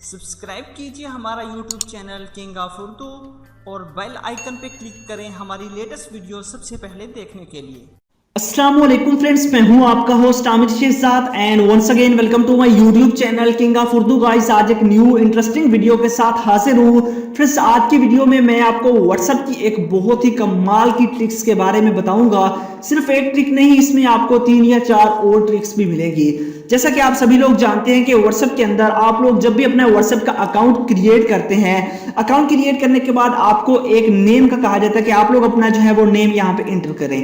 Subscribe कीजिए हमारा YouTube channel king of Urdu और बेल आइकन पर क्लिक करें हमारी लेटेस्ट वीडियो सबसे पहले देखने के लिए। अस्सलाम वालेकुम फ्रेंड्स, मैं हूं आपका host Aamir Shehzad and once again welcome to my YouTube channel king of Urdu. Guys, आज एक न्यू इंटरेस्टिंग वीडियो के साथ हाजिर हूं। फ्रेंड्स, आज की वीडियो में मैं आपको व्हाट्सएप की एक बहुत ही कमाल की ट्रिक्स के बारे में बताऊंगा। सिर्फ एक ट्रिक नहीं, इसमें आपको 3 या 4 और ट्रिक्स भी मिलेंगी। जैसा कि आप सभी लोग जानते हैं कि व्हाट्सएप के अंदर आप लोग जब भी अपना व्हाट्सएप का अकाउंट क्रिएट करते हैं, अकाउंट क्रिएट करने के बाद आपको एक नेम का कहा जाता है कि आप लोग अपना जो है वो नेम यहाँ पे एंटर करें।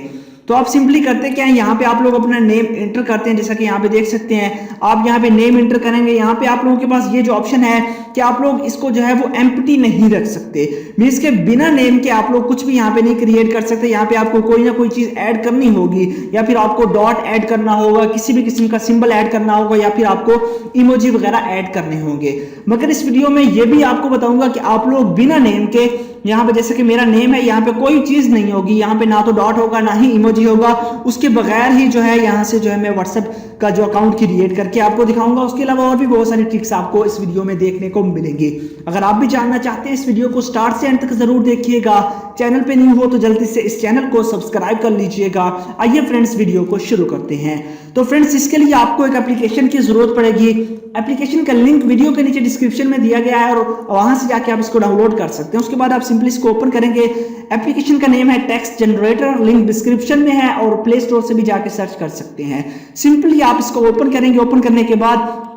तो आप सिंपली करते क्या है, यहाँ पे आप लोग अपना नेम एंटर करते हैं। जैसा कि यहाँ पे देख सकते हैं, आप यहाँ पे नेम एंटर करेंगे। यहाँ पे आप लोगों के पास ये जो ऑप्शन है कि आप लोग इसको जो है वो एम्प्टी नहीं रख सकते, मींस के बिना नेम के आप लोग कुछ भी यहाँ पे नहीं क्रिएट कर सकते। यहाँ पे आपको कोई ना कोई चीज ऐड करनी होगी, या फिर आपको डॉट ऐड करना होगा, किसी भी किस्म का सिंबल ऐड करना होगा, या फिर आपको इमोजी वगैरह ऐड करने होंगे। मगर इस वीडियो में ये भी आपको बताऊंगा कि आप लोग बिना नेम के, यहाँ पे जैसे कि मेरा नेम है, यहाँ पे कोई चीज नहीं होगी, यहाँ पे ना तो डॉट होगा ना ही इमोजी होगा, उसके बगैर ही जो है यहाँ से जो है मैं व्हाट्सएप का जो अकाउंट क्रिएट करके आपको दिखाऊंगा। उसके अलावा और भी बहुत सारी ट्रिक्स आपको इस वीडियो में देखने को मिलेंगी। अगर आप भी जानना चाहते हैं, इस वीडियो को स्टार्ट से एंड तक जरूर देखिएगा। चैनल पे न्यू हो तो जल्दी से इस चैनल को सब्सक्राइब कर लीजिएगा। आइए फ्रेंड्स, वीडियो को शुरू करते हैं। तो फ्रेंड्स, इसके लिए आपको एक एप्लीकेशन की जरूरत पड़ेगी। एप्लीकेशन का लिंक वीडियो के नीचे डिस्क्रिप्शन में दिया गया है और वहां से जाके आप इसको डाउनलोड कर सकते हैं। उसके बाद आप सिंपली इसको ओपन करेंगे। एप्लीकेशन का नेम है टेक्स्ट जनरेटर, लिंक डिस्क्रिप्शन में है और प्ले स्टोर से भी जाके सर्च कर सकते हैं। सिंपली आप इसको ओपन करेंगे। ओपन करने के बाद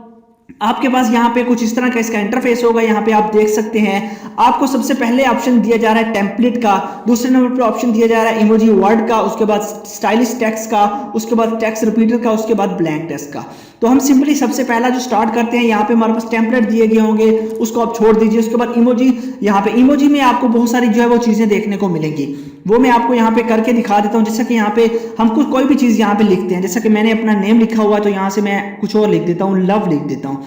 आपके पास यहाँ पे कुछ इस तरह का इसका इंटरफेस होगा। यहाँ पे आप देख सकते हैं, आपको सबसे पहले ऑप्शन दिया जा रहा है टेम्पलेट का, दूसरे नंबर पे ऑप्शन दिया जा रहा है इमोजी वर्ड का, उसके बाद स्टाइलिश टेक्स्ट का, उसके बाद टेक्स्ट रिपीटर का, उसके बाद ब्लैंक टेक्स्ट का। तो हम सिंपली सबसे पहला जो स्टार्ट करते हैं, यहाँ पे हमारे पास टेम्पलेट दिए गए होंगे, उसको आप छोड़ दीजिए। उसके बाद इमोजी, यहाँ पे इमोजी में आपको बहुत सारी जो है वो चीजें देखने को मिलेंगी, वो मैं आपको यहाँ पे करके दिखा देता हूँ। जैसा कि यहाँ पे हम कुछ कोई भी चीज यहाँ पे लिखते हैं, जैसा कि मैंने अपना नेम लिखा हुआ है तो यहाँ से मैं कुछ और लिख देता हूँ, लव लिख देता हूँ।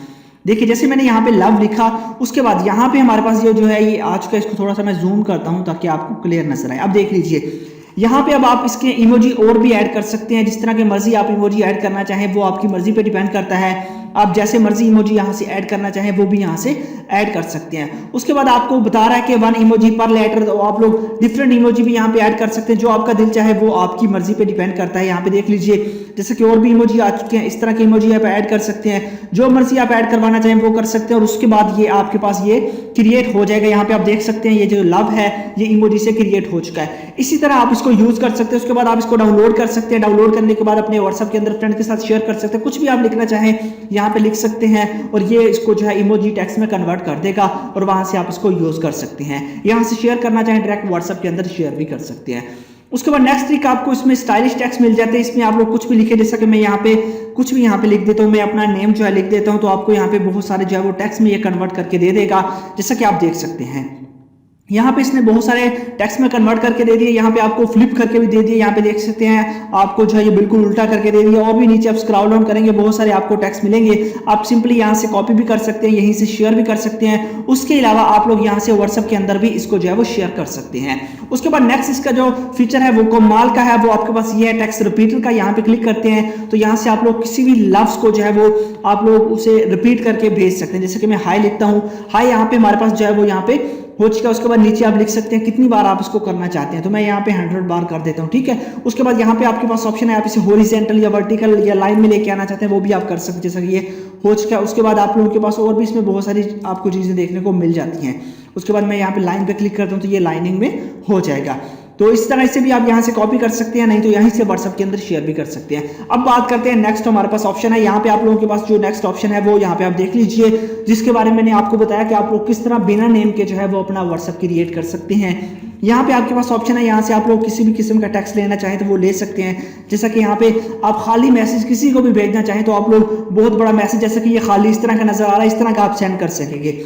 देखिए, जैसे मैंने यहाँ पे लव लिखा, उसके बाद यहाँ पे हमारे पास ये जो है ये आज का, इसको थोड़ा सा मैं जूम करता हूँ ताकि आपको क्लियर नजर आए। अब देख लीजिए, यहाँ पे अब आप इसके इमोजी और भी ऐड कर सकते हैं। जिस तरह के मर्जी आप इमोजी ऐड करना चाहें वो आपकी मर्जी पे डिपेंड करता है। आप जैसे मर्जी इमोजी यहाँ से ऐड करना चाहें वो भी यहाँ से ऐड कर सकते हैं। उसके बाद आपको बता रहा है कि 1 इमोजी पर लेटर, तो आप लोग डिफरेंट इमोजी भी यहाँ पे ऐड कर सकते हैं। जो आपका दिल चाहे वो आपकी मर्जी पे डिपेंड करता है। यहाँ पे देख लीजिए, जैसे कि और भी इमोजी आ चुके हैं, इस तरह के इमोजी आप ऐड कर सकते हैं। जो मर्जी आप ऐड करवाना चाहें वो कर सकते हैं। और उसके बाद ये आपके पास ये क्रिएट हो जाएगा। यहाँ पे आप देख सकते हैं, ये जो लव है ये इमोजी से क्रिएट हो चुका है। इसी तरह आप इसको यूज कर सकते हैं। उसके बाद आप इसको डाउनलोड कर सकते हैं। डाउनलोड करने के बाद अपने व्हाट्सएप के अंदर फ्रेंड के साथ शेयर कर सकते हैं। कुछ भी आप लिखना चाहें यहाँ पे लिख सकते हैं और ये इसको जो है इमोजी टेक्स्ट में कन्वर्ट कर देगा और वहां से आप इसको यूज कर सकते हैं। यहां से शेयर करना चाहें डायरेक्ट व्हाट्सएप के अंदर शेयर भी कर सकते हैं। उसके बाद नेक्स्ट ट्रिक, आपको इसमें स्टाइलिश टेक्स्ट मिल जाते हैं। इसमें आप लोग कुछ भी लिखे, जैसा कि मैं यहाँ पे कुछ भी यहाँ पे लिख देता हूँ, मैं अपना नेम जो है लिख देता हूँ, तो आपको यहाँ पे बहुत सारे जो है वो टेक्स्ट में ये कन्वर्ट करके दे देगा, जैसा कि आप देख सकते हैं। यहाँ पे इसने बहुत सारे टेक्स्ट में कन्वर्ट करके दे दिए। यहाँ पे आपको फ्लिप करके भी दे दिए, यहाँ पे देख सकते हैं आपको जो है ये बिल्कुल उल्टा करके दे दिया। और भी नीचे आप स्क्रॉल डाउन करेंगे, बहुत सारे आपको टेक्स्ट मिलेंगे। आप सिंपली यहाँ से कॉपी भी कर सकते हैं, यहीं से शेयर भी कर सकते हैं। उसके अलावा आप लोग यहाँ से व्हाट्सएप के अंदर भी इसको जो है वो शेयर कर सकते हैं। उसके बाद नेक्स्ट इसका जो फीचर है वो कमाल का है, वो आपके पास ये है टेक्स्ट रिपीटर का। यहाँ पे क्लिक करते हैं तो यहाँ से आप लोग किसी भी लफ्ज को जो है वो आप लोग उसे रिपीट करके भेज सकते हैं। जैसे कि मैं हाई लिखता हूँ, हाई यहाँ पे हमारे पास जो है वो यहाँ पे हो चुका है। उसके बाद नीचे आप लिख सकते हैं कितनी बार आप इसको करना चाहते हैं, तो मैं यहाँ पे 100 बार कर देता हूँ, ठीक है। उसके बाद यहाँ पे आपके पास ऑप्शन है, आप इसे हॉरिजॉन्टल या वर्टिकल या लाइन में लेके आना चाहते हैं वो भी आप कर सकते हैं, जैसा कि ये हो चुका है। उसके बाद आप लोगों के पास और भी इसमें बहुत सारी आपको चीजें देखने को मिल जाती हैं। उसके बाद मैं यहाँ पे लाइन पे क्लिक करता हूँ तो ये लाइनिंग में हो जाएगा। तो इस तरह से भी आप यहाँ से कॉपी कर सकते हैं, नहीं तो यहीं से व्हाट्सएप के अंदर शेयर भी कर सकते हैं। अब बात करते हैं नेक्स्ट, हमारे पास ऑप्शन है। यहाँ पे आप लोगों के पास जो नेक्स्ट ऑप्शन है वो यहाँ पे आप देख लीजिए, जिसके बारे में मैंने आपको बताया कि आप लोग किस तरह बिना नेम के जो है वो अपना व्हाट्सएप क्रिएट कर सकते हैं। यहाँ पे आपके पास ऑप्शन है, यहाँ से आप लोग किसी भी किस्म का टेक्स्ट लेना चाहें तो वो ले सकते हैं। जैसा कि यहाँ पे आप खाली मैसेज किसी को भी भेजना चाहें तो आप लोग बहुत बड़ा मैसेज, जैसा कि ये खाली इस तरह का नजर आ रहा है, इस तरह का आप सेंड कर सकेंगे।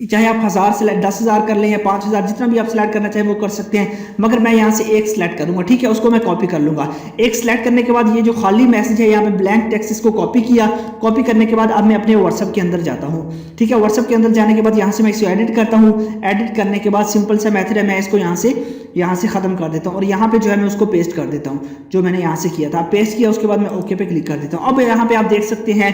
चाहे आप 1000 सेलेक्ट 10,000 कर लें या 5000, जितना भी आप सिलेक्ट करना चाहें वो कर सकते हैं। मगर मैं यहाँ से एक सिलेक्ट करूंगा, ठीक है, उसको मैं कॉपी कर लूंगा। एक सिलेक्ट करने के बाद ये जो खाली मैसेज है यहाँ पे ब्लैंक टेक्स्ट, इसको कॉपी किया। कॉपी करने के बाद अब मैं अपने व्हाट्सएप के अंदर जाता हूँ, ठीक है। व्हाट्सएप के अंदर जाने के बाद यहाँ से मैं इसको एडिट करता हूँ। एडिट करने के बाद सिंपल सा मेथड है, मैं इसको यहाँ से खत्म कर देता हूँ और यहाँ पे जो है मैं उसको पेस्ट कर देता हूँ, जो मैंने यहाँ से किया था। पेस्ट किया, उसके बाद मैं ओके पे क्लिक कर देता हूँ। अब यहाँ पे आप देख सकते हैं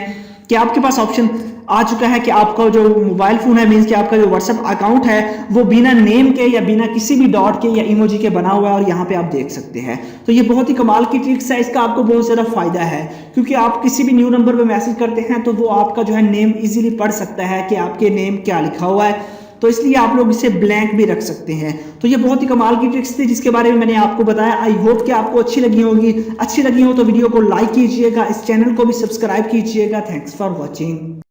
कि आपके पास ऑप्शन आ चुका है कि आपका जो मोबाइल फोन है, मींस कि आपका जो व्हाट्सएप अकाउंट है वो बिना नेम के या बिना किसी भी डॉट के या इमोजी के बना हुआ है और यहाँ पे आप देख सकते हैं। तो ये बहुत ही कमाल की ट्रिक्स है, इसका आपको बहुत ज़्यादा फायदा है क्योंकि आप किसी भी न्यू नंबर पे मैसेज करते हैं तो वो आपका जो है नेम इजीली पढ़ सकता है कि आपके नेम क्या लिखा हुआ है, तो इसलिए आप लोग इसे ब्लैंक भी रख सकते हैं। तो ये बहुत ही कमाल की ट्रिक्स थी जिसके बारे में मैंने आपको बताया। आई होप कि आपको अच्छी लगी होगी। अच्छी लगी हो तो वीडियो को लाइक कीजिएगा, इस चैनल को भी सब्सक्राइब कीजिएगा। Thanks for watching.